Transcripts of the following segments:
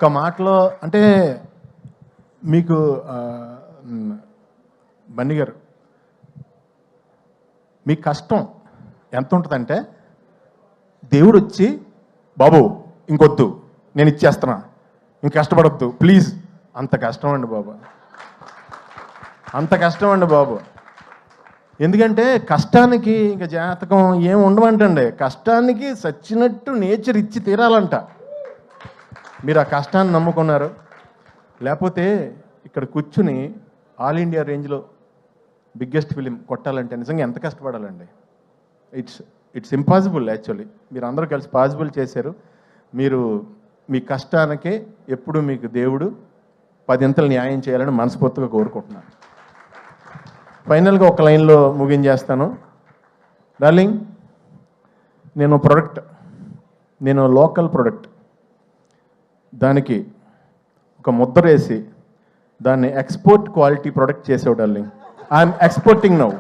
ఒక మాటలో అంటే మీకు బన్నీ గారు మీ కష్టం ఎంత ఉంటుందంటే దేవుడు వచ్చి బాబు ఇంకొద్దు నేను ఇచ్చేస్తున్నా ఇంక కష్టపడొద్దు ప్లీజ్ అంత కష్టం అండి బాబు, అంత కష్టం అండి బాబు. ఎందుకంటే కష్టానికి ఇంకా జాతకం ఏం ఉండమంటండి, కష్టానికి సచ్చినట్టు నేచర్ ఇచ్చి తీరాలంట. మీరు ఆ కష్టాన్ని నమ్ముకున్నారు, లేకపోతే ఇక్కడ కూర్చుని ఆల్ ఇండియా రేంజ్లో బిగ్గెస్ట్ ఫిలిం కొట్టాలంటే నిజంగా ఎంత కష్టపడాలండి. It's impossible actually. మీరు అందరూ కలిసి పాసిబుల్ చేశారు. మీరు మీ కష్టానికే ఎప్పుడు మీకు దేవుడు 10 ఇంతలు న్యాయం చేయాలని మనస్ఫూర్తిగా కోరుకుంటున్నాను. ఫైనల్గా ఒక లైన్లో ముగించేస్తాను. డార్లింగ్, నేను లోకల్ ప్రొడక్ట్ దానికి ఒక ముద్ర వేసి దాన్ని ఎక్స్పోర్ట్ క్వాలిటీ ప్రొడక్ట్ చేసావు డార్లింగ్. I'm exporting now.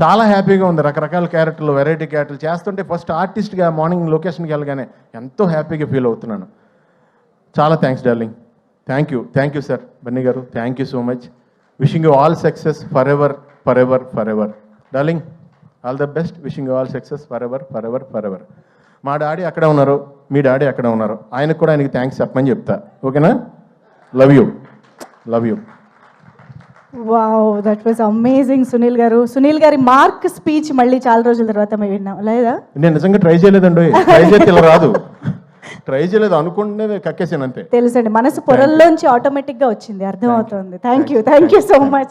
చాలా హ్యాపీగా ఉంది. రకరకాల క్యారెక్టర్లు, వెరైటీ క్యారెక్టర్లు చేస్తుంటే ఫస్ట్ ఆర్టిస్ట్గా మార్నింగ్ లొకేషన్కి వెళ్ళగానే ఎంతో హ్యాపీగా ఫీల్ అవుతున్నాను. చాలా thanks darling. Thank you sir Bunny గారు. Thank you so much. Wishing you all success forever forever forever darling. All the best. Wishing you all success forever forever forever. మా daddy అక్కడ ఉన్నారు, మీ daddy అక్కడ ఉన్నారు. ఆయనకు కూడా ఆయనకి thanks చెప్పమని చెప్తా. ఓకేనా? Love you, love you. Wow, that was amazing Sunil గారు. సునీల్ గారి మార్క్ స్పీచ్ మళ్ళీ చాలా రోజుల తర్వాత మేము విన్నాం లేదా? నేను నిజంగా ట్రై చేయలేదండి. ట్రై చేస్తే ఇలా రాదు. ట్రై చేయలేదు, అనుకుంటే కక్కేసాను అంతే. తెలుసండి, మనసు పొరల్లోంచి ఆటోమేటిక్ గా వచ్చింది, అర్థమవుతుంది. Thank you so much.